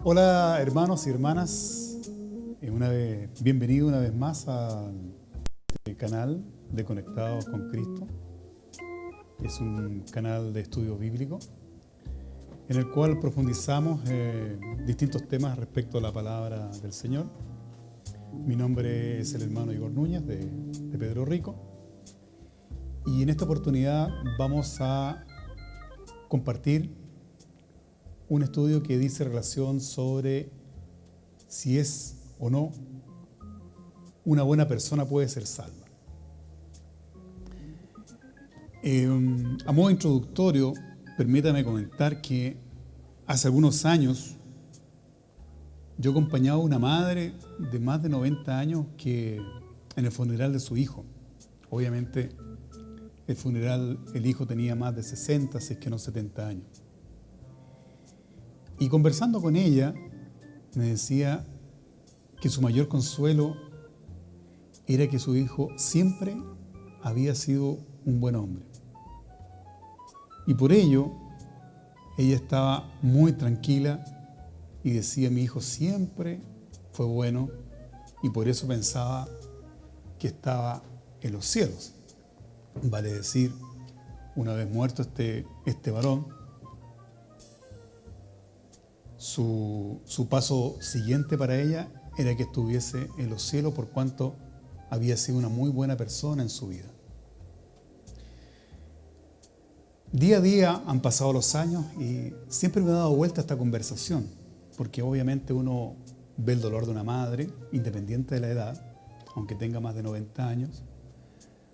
Hola hermanos y hermanas, bienvenido una vez más al canal de Conectados con Cristo. Es un canal de estudio bíblico en el cual profundizamos distintos temas respecto a la palabra del Señor. Mi nombre es el hermano Igor Núñez de Pedro Rico y en esta oportunidad vamos a compartir un estudio que dice relación sobre si es o no una buena persona puede ser salva. A modo introductorio, permítame comentar que hace algunos años yo acompañaba a una madre de más de 90 años que en el funeral de su hijo. Obviamente el hijo tenía más de 60, si es que no 70 años. Y conversando con ella, me decía que su mayor consuelo era que su hijo siempre había sido un buen hombre. Y por ello, ella estaba muy tranquila y decía, mi hijo siempre fue bueno y por eso pensaba que estaba en los cielos. Vale decir, una vez muerto este varón, su paso siguiente para ella era que estuviese en los cielos por cuanto había sido una muy buena persona en su vida. Día a día han pasado los años y siempre me ha dado vuelta esta conversación, porque obviamente uno ve el dolor de una madre, independiente de la edad, aunque tenga más de 90 años,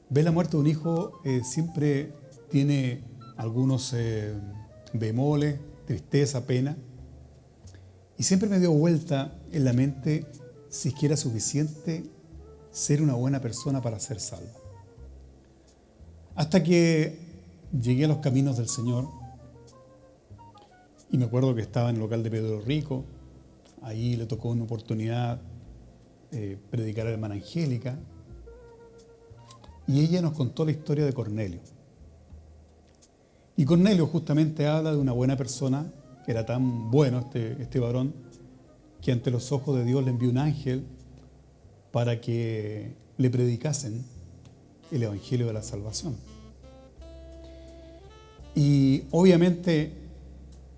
ve la muerte de un hijo, siempre tiene algunos bemoles, tristeza, pena. Y siempre me dio vuelta en la mente si es que era suficiente ser una buena persona para ser salvo. Hasta que llegué a los caminos del Señor y me acuerdo que estaba en el local de Pedro Rico, ahí le tocó una oportunidad predicar a la hermana Angélica y ella nos contó la historia de Cornelio. Y Cornelio justamente habla de una buena persona. Era tan bueno este varón que ante los ojos de Dios le envió un ángel para que le predicasen el evangelio de la salvación. Y obviamente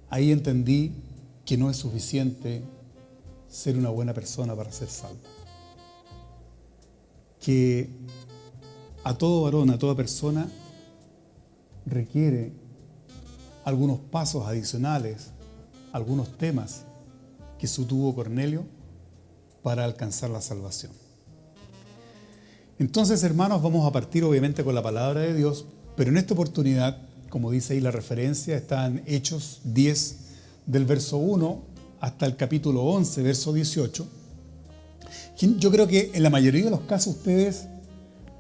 ahí entendí que no es suficiente ser una buena persona para ser salvo. Que a todo varón, a toda persona requiere algunos pasos adicionales, algunos temas que tuvo Cornelio para alcanzar la salvación. Entonces, hermanos, vamos a partir obviamente con la palabra de Dios, pero en esta oportunidad, como dice ahí la referencia, está en Hechos 10, del verso 1 hasta el capítulo 11, verso 18. Yo creo que en la mayoría de los casos a ustedes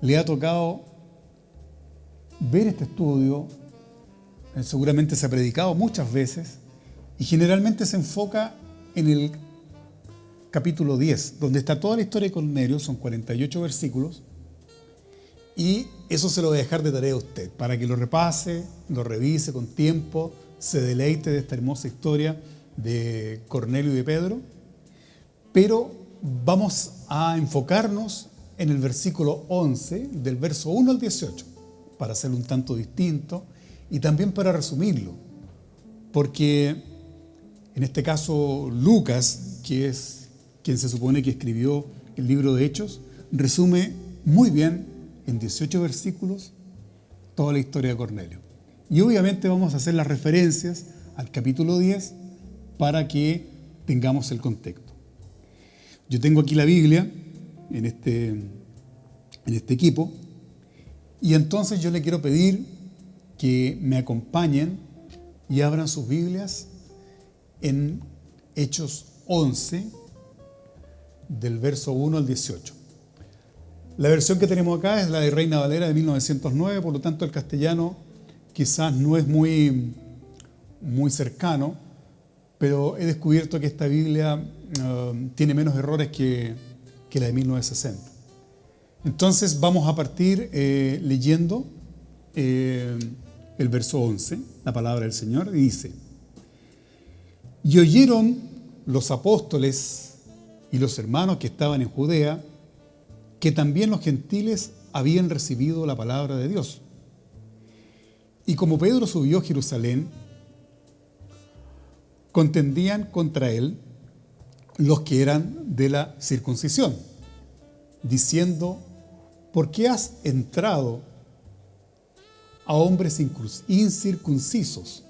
les ha tocado ver este estudio. Seguramente se ha predicado muchas veces y generalmente se enfoca en el capítulo 10, donde está toda la historia de Cornelio, son 48 versículos, y eso se lo voy a dejar de tarea a usted, para que lo repase, lo revise con tiempo, se deleite de esta hermosa historia de Cornelio y de Pedro, pero vamos a enfocarnos en el versículo 11, del verso 1 al 18, para hacerlo un tanto distinto, y también para resumirlo, porque en este caso Lucas, que es quien se supone que escribió el libro de Hechos, resume muy bien en 18 versículos toda la historia de Cornelio. Y obviamente vamos a hacer las referencias al capítulo 10 para que tengamos el contexto. Yo tengo aquí la Biblia en este equipo y entonces yo le quiero pedir que me acompañen y abran sus Biblias en Hechos 11, del verso 1 al 18. La versión que tenemos acá es la de Reina Valera de 1909, por lo tanto el castellano quizás no es muy cercano, pero he descubierto que esta Biblia tiene menos errores que la de 1960. Entonces vamos a partir leyendo el verso 11, la palabra del Señor, y dice: y oyeron los apóstoles y los hermanos que estaban en Judea que también los gentiles habían recibido la palabra de Dios. Y como Pedro subió a Jerusalén, contendían contra él los que eran de la circuncisión, diciendo: ¿por qué has entrado a hombres incircuncisos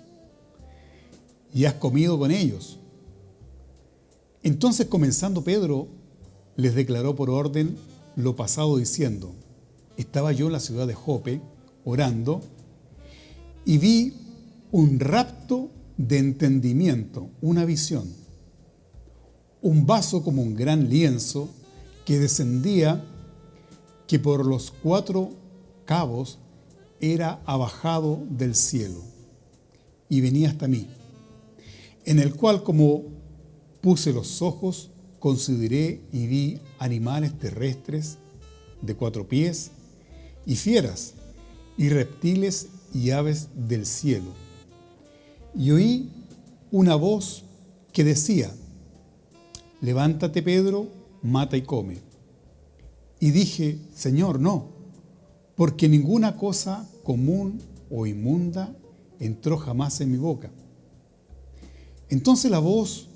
y has comido con ellos? Entonces, comenzando Pedro, les declaró por orden lo pasado, diciendo: estaba yo en la ciudad de Jope orando y vi un rapto de entendimiento, una visión, un vaso como un gran lienzo que descendía, que por los 4 cabos era abajado del cielo y venía hasta mí, en el cual, como puse los ojos, consideré y vi animales terrestres de 4 pies y fieras y reptiles y aves del cielo. Y oí una voz que decía: levántate, Pedro, mata y come. Y dije: Señor, no, porque ninguna cosa común o inmunda entró jamás en mi boca. Entonces la voz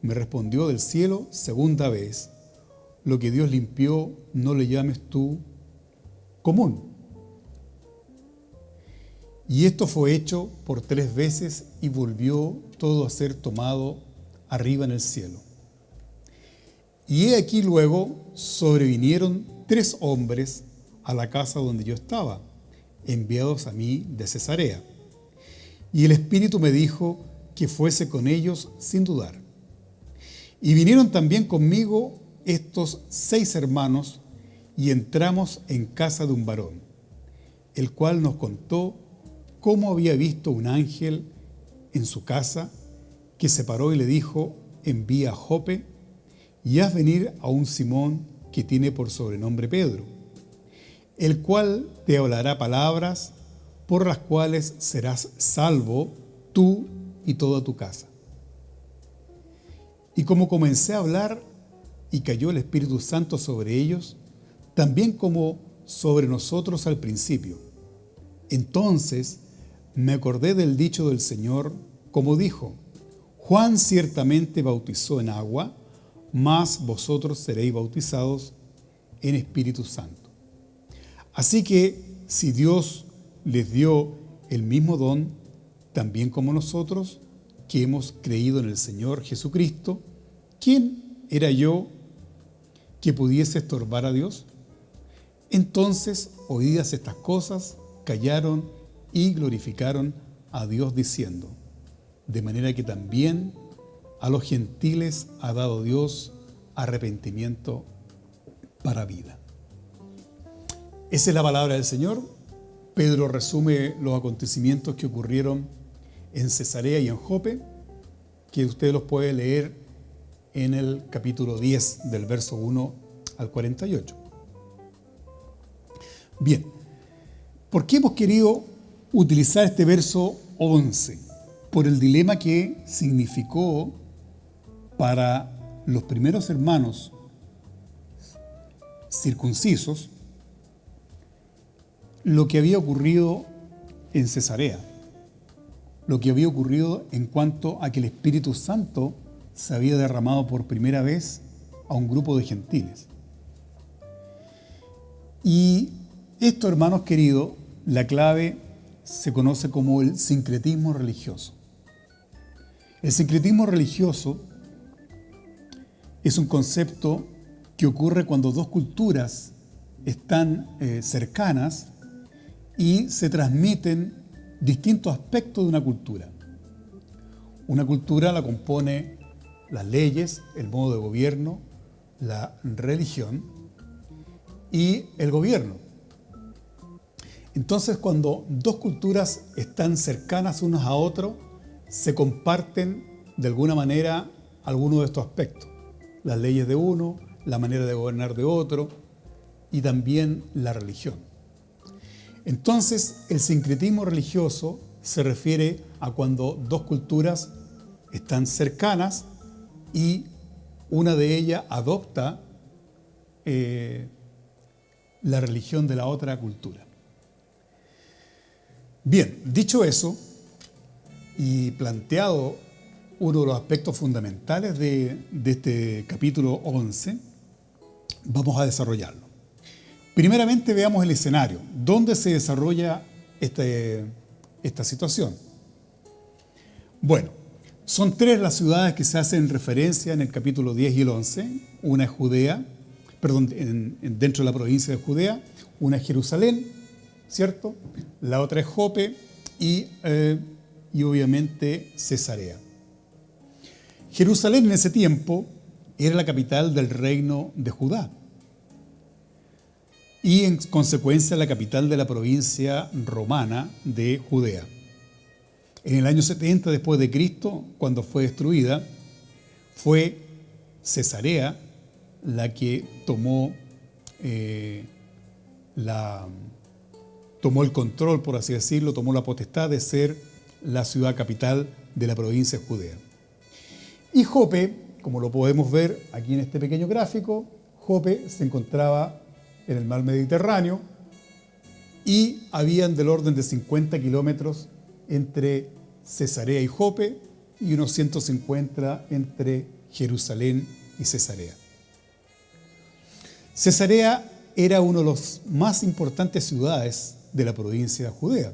me respondió del cielo segunda vez: lo que Dios limpió, no le llames tú común. Y esto fue hecho por 3 veces y volvió todo a ser tomado arriba en el cielo. Y he aquí luego sobrevinieron 3 hombres a la casa donde yo estaba, enviados a mí de Cesarea. Y el Espíritu me dijo que fuese con ellos sin dudar. Y vinieron también conmigo estos 6 hermanos, y entramos en casa de un varón, el cual nos contó cómo había visto un ángel en su casa, que se paró y le dijo: envía a Jope y haz venir a un Simón que tiene por sobrenombre Pedro, el cual te hablará palabras por las cuales serás salvo tú y toda tu casa. Y como comencé a hablar y cayó el Espíritu Santo sobre ellos, también como sobre nosotros al principio, entonces me acordé del dicho del Señor, como dijo: Juan ciertamente bautizó en agua, mas vosotros seréis bautizados en Espíritu Santo. Así que si Dios les dio el mismo don, también como nosotros, que hemos creído en el Señor Jesucristo, ¿quién era yo que pudiese estorbar a Dios? Entonces, oídas estas cosas, callaron y glorificaron a Dios diciendo: de manera que también a los gentiles ha dado Dios arrepentimiento para vida. Esa es la palabra del Señor. Pedro resume los acontecimientos que ocurrieron en Cesarea y en Jope, que usted los puede leer en el capítulo 10, del verso 1 al 48. Bien, ¿por qué hemos querido utilizar este verso 11? Por el dilema que significó para los primeros hermanos circuncisos lo que había ocurrido en Cesarea, lo que había ocurrido en cuanto a que el Espíritu Santo se había derramado por primera vez a un grupo de gentiles. Y esto, hermanos queridos, la clave se conoce como el sincretismo religioso. El sincretismo religioso es un concepto que ocurre cuando 2 culturas están cercanas y se transmiten distintos aspectos de una cultura. Una cultura la compone las leyes, el modo de gobierno, la religión y el gobierno. Entonces, cuando 2 culturas están cercanas unas a otras, se comparten de alguna manera algunos de estos aspectos. Las leyes de uno, la manera de gobernar de otro y también la religión. Entonces, el sincretismo religioso se refiere a cuando 2 culturas están cercanas, y una de ellas adopta la religión de la otra cultura. Bien, dicho eso y planteado uno de los aspectos fundamentales de este capítulo 11, vamos a desarrollarlo. Primeramente veamos el escenario. ¿Dónde se desarrolla esta situación? Bueno, son tres las ciudades que se hacen referencia en el capítulo 10 y el 11. Una es Judea, dentro de la provincia de Judea. Una es Jerusalén, ¿cierto? La otra es Jope y obviamente Cesarea. Jerusalén en ese tiempo era la capital del reino de Judá y en consecuencia la capital de la provincia romana de Judea. En el año 70 después de Cristo, cuando fue destruida, fue Cesarea la que tomó el control, por así decirlo, tomó la potestad de ser la ciudad capital de la provincia de Judea. Y Jope, como lo podemos ver aquí en este pequeño gráfico, Jope se encontraba en el mar Mediterráneo y habían del orden de 50 kilómetros entre Cesarea y Jope y unos 150 entre Jerusalén y Cesarea. Cesarea era una de las más importantes ciudades de la provincia de Judea.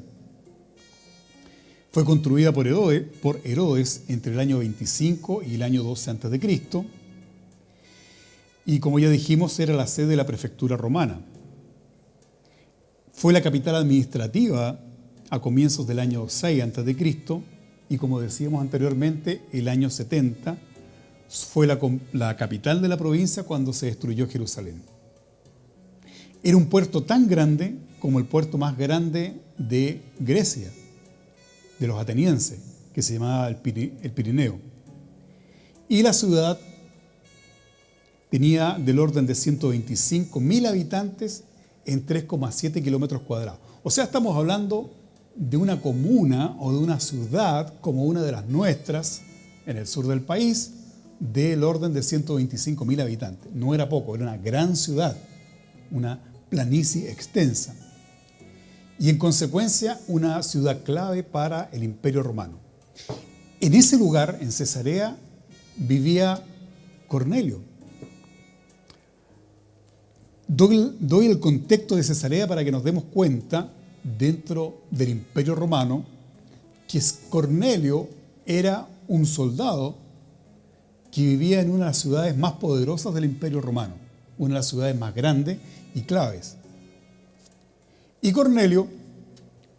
Fue construida por Herodes entre el año 25 y el año 12 a.C. Y como ya dijimos, era la sede de la prefectura romana. Fue la capital administrativa a comienzos del año 6 a.C. y como decíamos anteriormente, el año 70 fue la capital de la provincia cuando se destruyó Jerusalén. Era un puerto tan grande como el puerto más grande de Grecia, de los atenienses, que se llamaba el Pirineo. Y la ciudad tenía del orden de 125.000 habitantes en 3,7 kilómetros cuadrados. O sea, estamos hablando de una comuna o de una ciudad como una de las nuestras en el sur del país, del orden de 125.000 habitantes. No era poco, era una gran ciudad, una planicie extensa. Y en consecuencia, una ciudad clave para el Imperio Romano. En ese lugar, en Cesarea, vivía Cornelio. Doy el contexto de Cesarea para que nos demos cuenta, dentro del Imperio Romano, que Cornelio era un soldado que vivía en una de las ciudades más poderosas del Imperio Romano, una de las ciudades más grandes y claves. Y Cornelio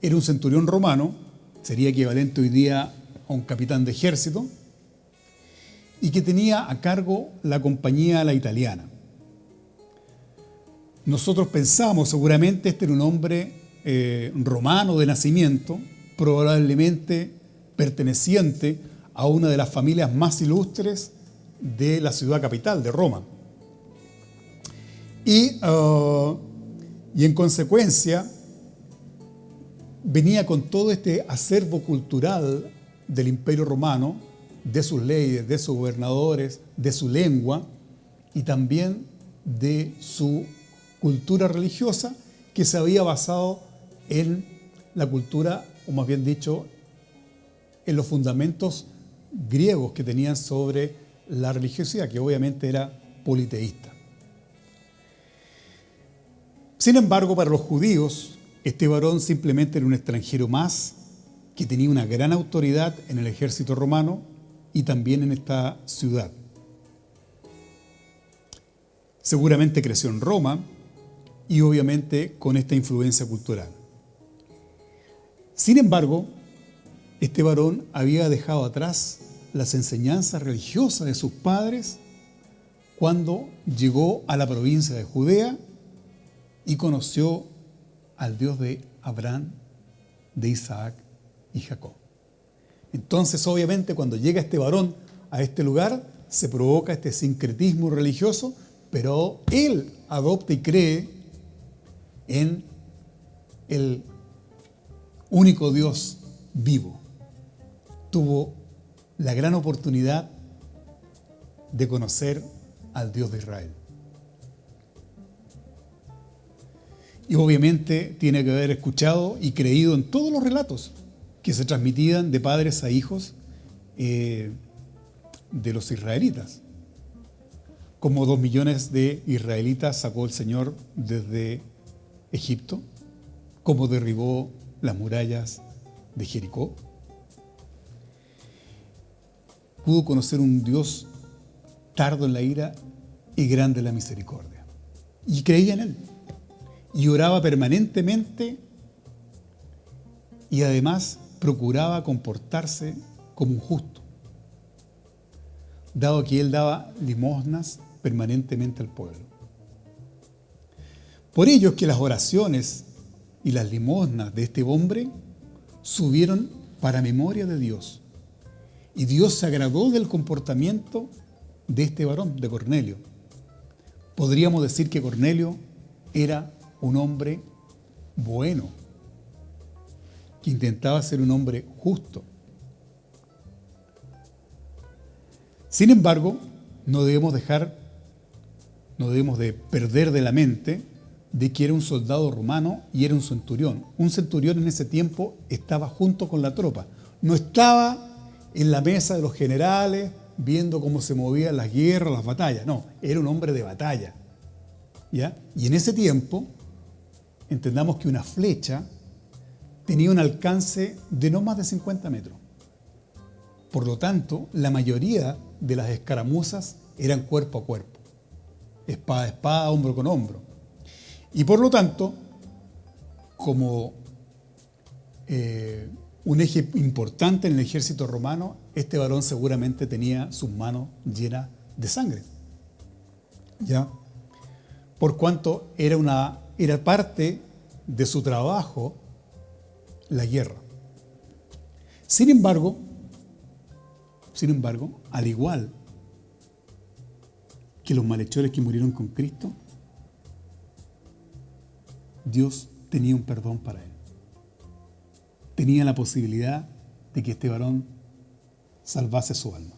era un centurión romano, sería equivalente hoy día a un capitán de ejército, y que tenía a cargo la compañía La Italiana. Nosotros pensamos, seguramente este era un hombre romano de nacimiento, probablemente perteneciente a una de las familias más ilustres de la ciudad capital, de Roma. Y en consecuencia venía con todo este acervo cultural del Imperio Romano, de sus leyes, de sus gobernadores, de su lengua y también de su cultura religiosa que se había basado en la cultura, o más bien dicho, en los fundamentos griegos que tenían sobre la religiosidad, que obviamente era politeísta. Sin embargo, para los judíos, este varón simplemente era un extranjero más que tenía una gran autoridad en el ejército romano y también en esta ciudad. Seguramente creció en Roma y obviamente con esta influencia cultural. Sin embargo, este varón había dejado atrás las enseñanzas religiosas de sus padres cuando llegó a la provincia de Judea y conoció al Dios de Abraham, de Isaac y Jacob. Entonces, obviamente, cuando llega este varón a este lugar, se provoca este sincretismo religioso, pero él adopta y cree en el único Dios vivo. Tuvo la gran oportunidad de conocer al Dios de Israel. Y obviamente tiene que haber escuchado y creído en todos los relatos que se transmitían de padres a hijos de los israelitas. Como 2 millones de israelitas sacó el Señor desde Egipto, cómo derribó las murallas de Jericó. Pudo conocer un Dios tardo en la ira y grande en la misericordia. Y creía en Él. Y oraba permanentemente y además procuraba comportarse como un justo, dado que Él daba limosnas permanentemente al pueblo. Por ello es que las oraciones y las limosnas de este hombre subieron para memoria de Dios. Y Dios se agradó del comportamiento de este varón, de Cornelio. Podríamos decir que Cornelio era un hombre bueno, que intentaba ser un hombre justo. Sin embargo, no debemos de perder de la mente de que era un soldado romano y era un centurión. Un centurión en ese tiempo estaba junto con la tropa. No estaba en la mesa de los generales viendo cómo se movían las guerras, las batallas. No, era un hombre de batalla. ¿Ya? Y en ese tiempo, entendamos que una flecha tenía un alcance de no más de 50 metros. Por lo tanto, la mayoría de las escaramuzas eran cuerpo a cuerpo, espada a espada, hombro con hombro. Y por lo tanto, como un eje importante en el ejército romano, este varón seguramente tenía sus manos llenas de sangre. ¿Ya? Por cuanto era parte de su trabajo la guerra. Sin embargo, al igual que los malhechores que murieron con Cristo, Dios tenía un perdón para él. Tenía la posibilidad de que este varón salvase su alma.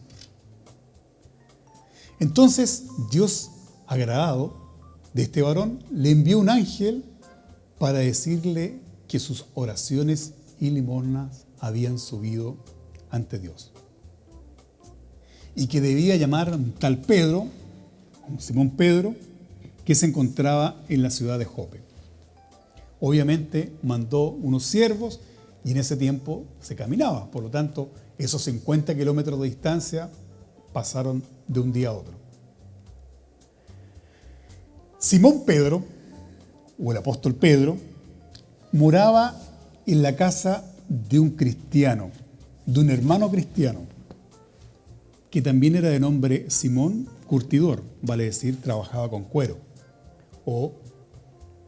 Entonces, Dios, agradado de este varón, le envió un ángel para decirle que sus oraciones y limosnas habían subido ante Dios. Y que debía llamar a un tal Pedro, Simón Pedro, que se encontraba en la ciudad de Jope. Obviamente mandó unos siervos y en ese tiempo se caminaba. Por lo tanto, esos 50 kilómetros de distancia pasaron de un día a otro. Simón Pedro, o el apóstol Pedro, moraba en la casa de un cristiano, de un hermano cristiano, que también era de nombre Simón, curtidor, vale decir, trabajaba con cuero, o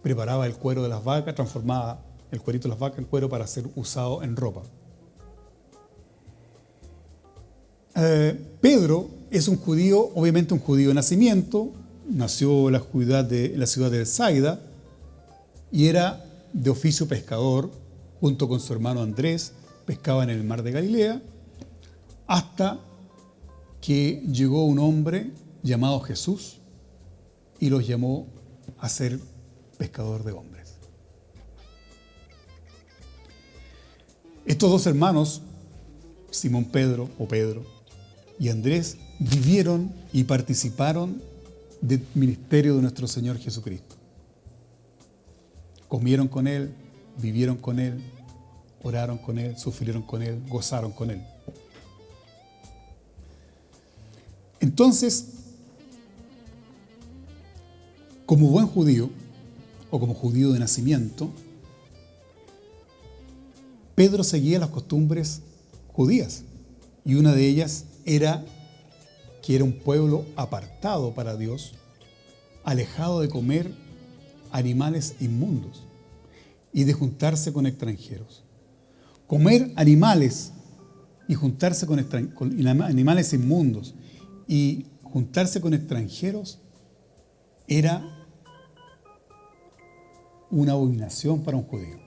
preparaba el cuero de las vacas, transformaba el cuerito de las vacas en cuero para ser usado en ropa. Pedro es un judío, obviamente un judío de nacimiento, nació en la ciudad de Bethsaida y era de oficio pescador, junto con su hermano Andrés, pescaban en el mar de Galilea, hasta que llegó un hombre llamado Jesús y los llamó a ser pescador de hombres. Estos dos hermanos, Simón Pedro o Pedro y Andrés, vivieron y participaron del ministerio de nuestro Señor Jesucristo. Comieron con Él, vivieron con Él, oraron con Él, sufrieron con Él, gozaron con Él. Entonces, como buen judío, o como judío de nacimiento, Pedro seguía las costumbres judías, y una de ellas era que era un pueblo apartado para Dios, alejado de comer animales inmundos y de juntarse con extranjeros. Comer animales y juntarse con animales inmundos y juntarse con extranjeros era una abominación para un judío.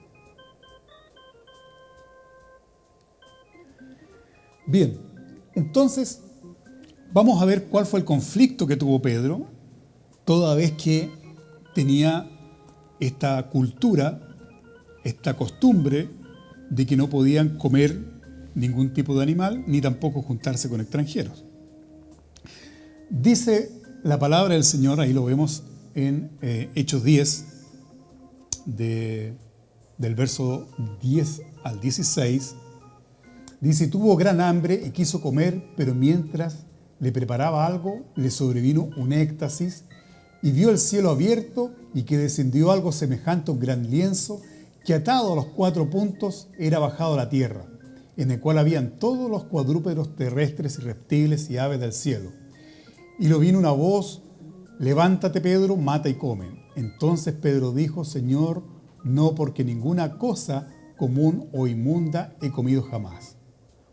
Bien, entonces vamos a ver cuál fue el conflicto que tuvo Pedro, toda vez que tenía esta cultura, esta costumbre de que no podían comer ningún tipo de animal, ni tampoco juntarse con extranjeros. Dice la palabra del Señor, ahí lo vemos en Hechos 10, del verso 10 al 16, dice: tuvo gran hambre y quiso comer, pero mientras le preparaba algo, le sobrevino un éxtasis y vio el cielo abierto y que descendió algo semejante a un gran lienzo que atado a los 4 puntos era bajado a la tierra, en el cual habían todos los cuadrúpedos terrestres y reptiles y aves del cielo. Y lo vino una voz: levántate, Pedro, mata y come. Entonces Pedro dijo: Señor, no, porque ninguna cosa común o inmunda he comido jamás.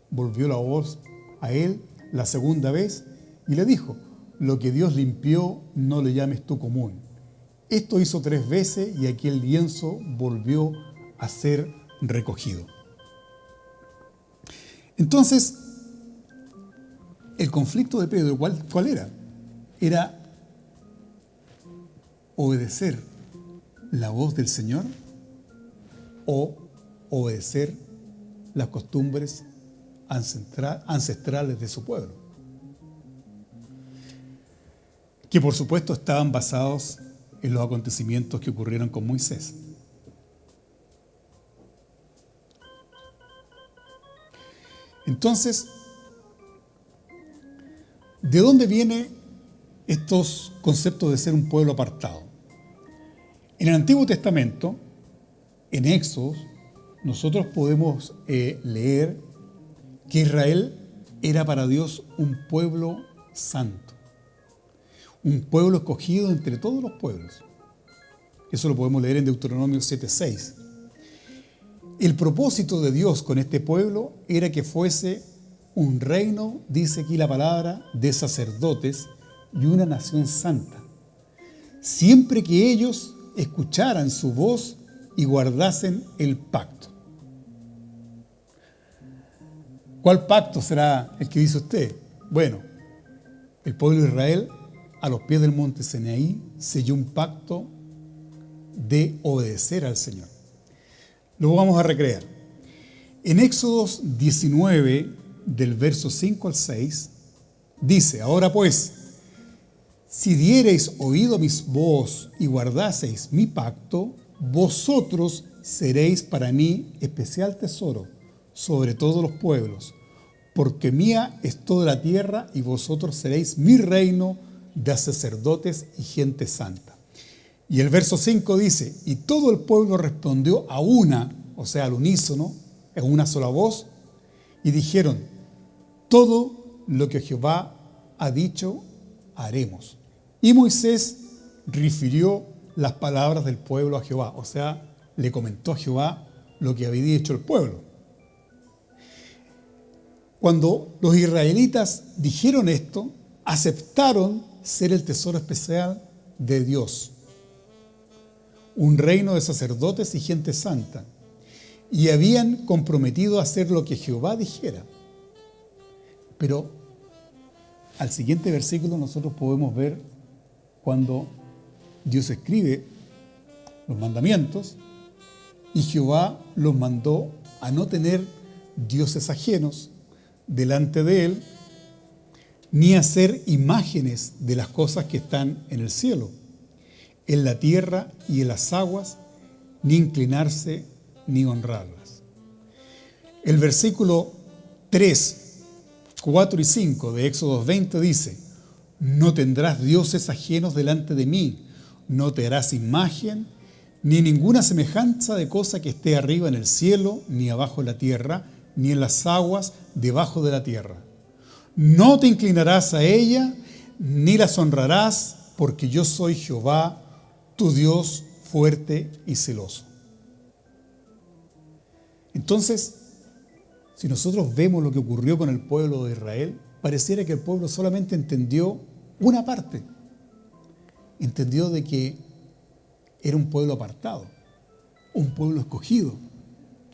Volvió la voz a él la segunda vez y le dijo: lo que Dios limpió, no le llames tú común. Esto hizo 3 veces y aquel lienzo volvió a ser recogido. Entonces, el conflicto de Pedro, ¿cuál era? Era obedecer la voz del Señor o obedecer las costumbres ancestrales de su pueblo, que por supuesto estaban basados en los acontecimientos que ocurrieron con Moisés. Entonces, ¿de dónde vienen estos conceptos de ser un pueblo apartado? En el Antiguo Testamento, en Éxodo, nosotros podemos leer que Israel era para Dios un pueblo santo, un pueblo escogido entre todos los pueblos. Eso lo podemos leer en Deuteronomio 7:6. El propósito de Dios con este pueblo era que fuese un reino, dice aquí la palabra, de sacerdotes y una nación santa, siempre que ellos escucharan su voz y guardasen el pacto. ¿Cuál pacto será el que dice usted? Bueno, el pueblo de Israel, a los pies del monte Sinaí, selló un pacto de obedecer al Señor. Lo vamos a recrear. En Éxodo 19, del verso 5 al 6, dice: ahora pues, si diereis oído a mi voz y guardaseis mi pacto, vosotros seréis para mí especial tesoro sobre todos los pueblos, porque mía es toda la tierra y vosotros seréis mi reino de sacerdotes y gente santa. Y el verso 5 dice: y todo el pueblo respondió a una, o sea, al unísono, en una sola voz, y dijeron: todo lo que Jehová ha dicho, haremos. Y Moisés refirió las palabras del pueblo a Jehová, o sea, le comentó a Jehová lo que había dicho el pueblo. Cuando los israelitas dijeron esto, aceptaron ser el tesoro especial de Dios, un reino de sacerdotes y gente santa, y habían comprometido a hacer lo que Jehová dijera. Pero al siguiente versículo nosotros podemos ver cuando Dios escribe los mandamientos y Jehová los mandó a no tener dioses ajenos delante de él, ni hacer imágenes de las cosas que están en el cielo, en la tierra y en las aguas, ni inclinarse ni honrarlas. El versículo 3, 4 y 5 de Éxodo 20 dice: no tendrás dioses ajenos delante de mí, no te harás imagen, ni ninguna semejanza de cosa que esté arriba en el cielo, ni abajo en la tierra, ni en las aguas debajo de la tierra. No te inclinarás a ella, ni las honrarás, porque yo soy Jehová, tu Dios fuerte y celoso. Entonces, si nosotros vemos lo que ocurrió con el pueblo de Israel, pareciera que el pueblo solamente entendió una parte. Entendió de que era un pueblo apartado, un pueblo escogido,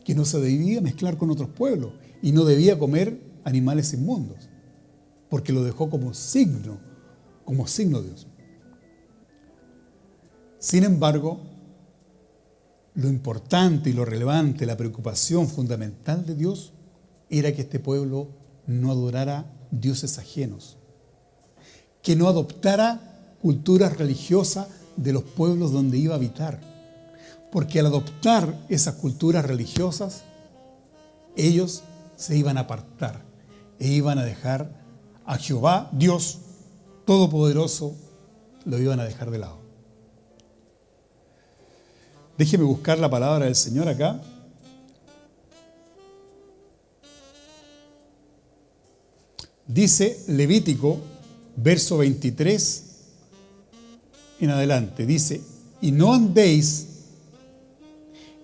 que no se debía mezclar con otros pueblos y no debía comer animales inmundos, porque lo dejó como signo de Dios. Sin embargo, lo importante y lo relevante, la preocupación fundamental de Dios era que este pueblo no adorara dioses ajenos, que no adoptara culturas religiosas de los pueblos donde iba a habitar, porque al adoptar esas culturas religiosas, ellos se iban a apartar e iban a dejar a Jehová, Dios Todopoderoso, lo iban a dejar de lado. Déjeme buscar la palabra del Señor acá. Dice Levítico, verso 23 en adelante, dice: y no andéis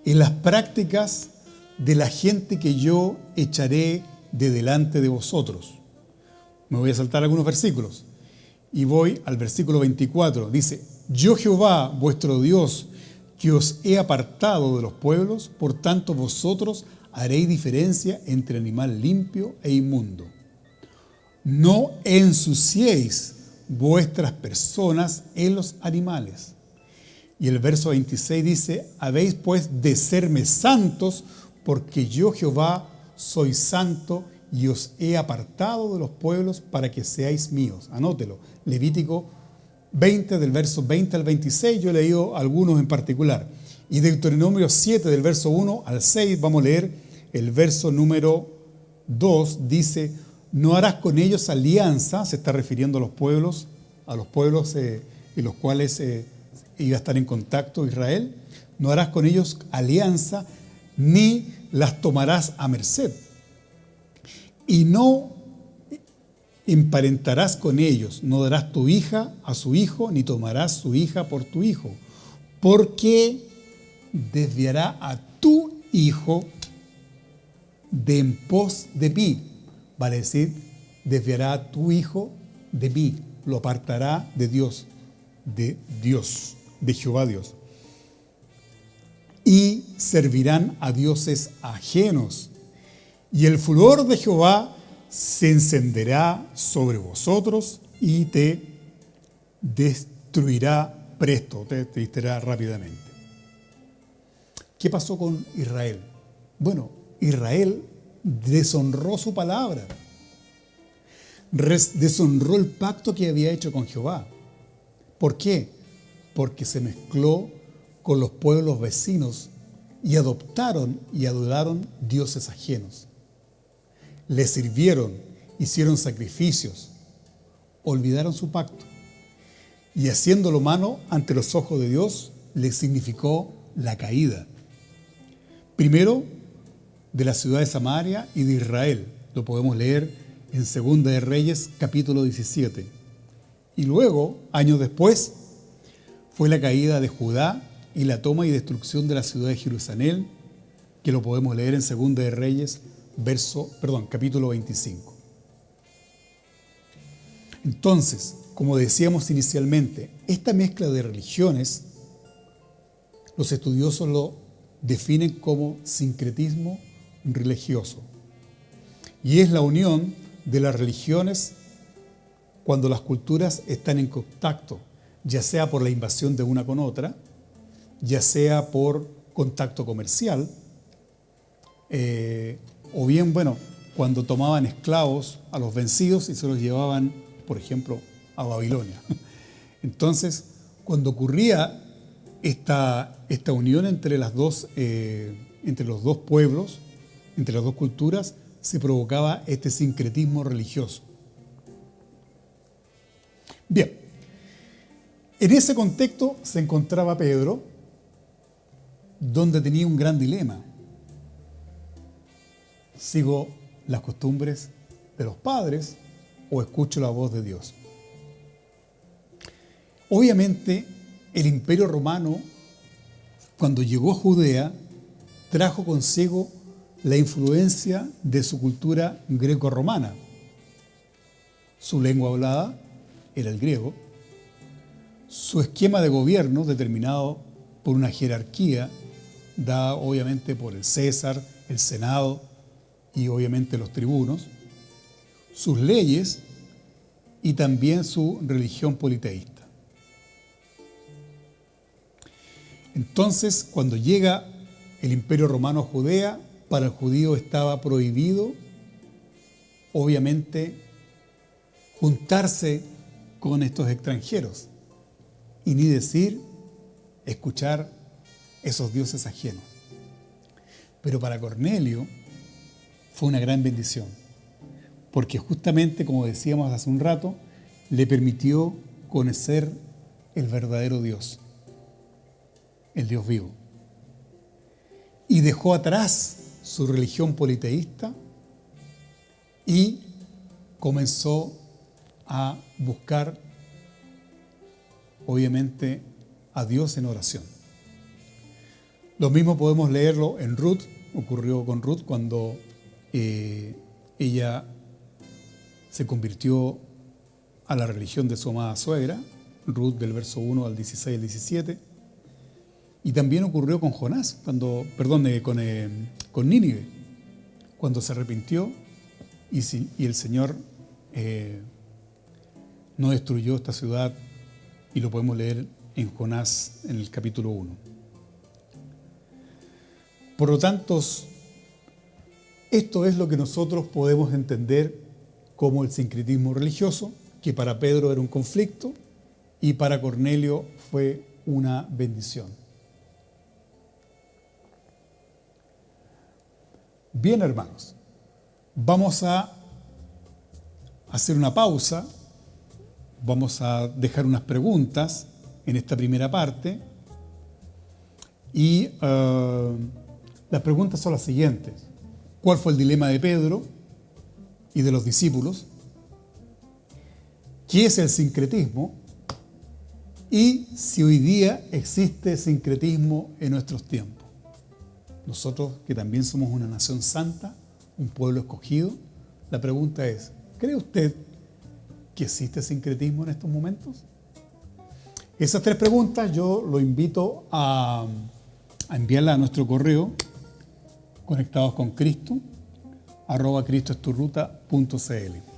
en las prácticas de la gente que yo echaré de delante de vosotros. Me voy a saltar algunos versículos y voy al versículo 24. Dice: yo Jehová, vuestro Dios, que os he apartado de los pueblos, por tanto vosotros haréis diferencia entre animal limpio e inmundo. No ensuciéis vuestras personas en los animales. Y el verso 26 dice: habéis pues de serme santos, porque yo Jehová soy santo y os he apartado de los pueblos para que seáis míos. Anótelo. Levítico 20, del verso 20 al 26, yo he leído algunos en particular. Y Deuteronomio 7, del verso 1 al 6, vamos a leer el verso número 2, dice: no harás con ellos alianza, se está refiriendo a los pueblos en los cuales iba a estar en contacto Israel. No harás con ellos alianza, ni las tomarás a merced. Y no emparentarás con ellos, no darás tu hija a su hijo, ni tomarás su hija por tu hijo, porque desviará a tu hijo de en pos de mí. Vale decir, desviará a tu hijo de mí, lo apartará de Dios, de Jehová Dios. Y servirán a dioses ajenos, y el furor de Jehová se encenderá sobre vosotros y te destruirá presto, te destruirá rápidamente. ¿Qué pasó con Israel? Bueno, Israel deshonró su palabra, deshonró el pacto que había hecho con Jehová. ¿Por qué? Porque se mezcló con los pueblos vecinos y adoptaron y adoraron dioses ajenos. Le sirvieron, hicieron sacrificios, olvidaron su pacto. Y haciéndolo malo ante los ojos de Dios, le significó la caída. Primero, de la ciudad de Samaria y de Israel. Lo podemos leer en Segunda de Reyes, capítulo 17. Y luego, años después, fue la caída de Judá y la toma y destrucción de la ciudad de Jerusalén, que lo podemos leer en Segunda de Reyes, capítulo 25. Entonces, como decíamos inicialmente, esta mezcla de religiones, los estudiosos lo definen como sincretismo religioso. Y es la unión de las religiones cuando las culturas están en contacto, ya sea por la invasión de una con otra, ya sea por contacto comercial, o bien, cuando tomaban esclavos a los vencidos y se los llevaban, por ejemplo, a Babilonia. Entonces, cuando ocurría esta unión entre los dos pueblos, entre las dos culturas, se provocaba este sincretismo religioso. Bien, en ese contexto se encontraba Pedro, donde tenía un gran dilema. ¿Sigo las costumbres de los padres o escucho la voz de Dios? Obviamente, el Imperio Romano, cuando llegó a Judea, trajo consigo la influencia de su cultura greco-romana. Su lengua hablada era el griego. Su esquema de gobierno, determinado por una jerarquía, dada obviamente por el César, el Senado y obviamente los tribunos. Sus leyes y también su religión politeísta. Entonces, cuando llega el Imperio Romano a Judea, para el judío estaba prohibido, obviamente, juntarse con estos extranjeros y ni decir, escuchar esos dioses ajenos. Pero para Cornelio fue una gran bendición, porque justamente, como decíamos hace un rato, le permitió conocer el verdadero Dios, el Dios vivo. Y dejó atrás su religión politeísta y comenzó a buscar, obviamente, a Dios en oración. Lo mismo podemos leerlo en Ruth. Ocurrió con Ruth cuando ella se convirtió a la religión de su amada suegra, Ruth del verso 1 al 16 al 17. Y también ocurrió con Jonás, con Nínive, cuando se arrepintió y el Señor no destruyó esta ciudad, y lo podemos leer en Jonás en el capítulo 1. Por lo tanto, esto es lo que nosotros podemos entender como el sincretismo religioso, que para Pedro era un conflicto y para Cornelio fue una bendición. Bien, hermanos, vamos a hacer una pausa, vamos a dejar unas preguntas en esta primera parte y las preguntas son las siguientes. ¿Cuál fue el dilema de Pedro y de los discípulos? ¿Qué es el sincretismo? Y si hoy día existe sincretismo en nuestros tiempos. Nosotros, que también somos una nación santa, un pueblo escogido, la pregunta es, ¿cree usted que existe sincretismo en estos momentos? Esas tres preguntas yo lo invito a enviarlas a nuestro correo conectadosconcristo@cristoesturruta.cl.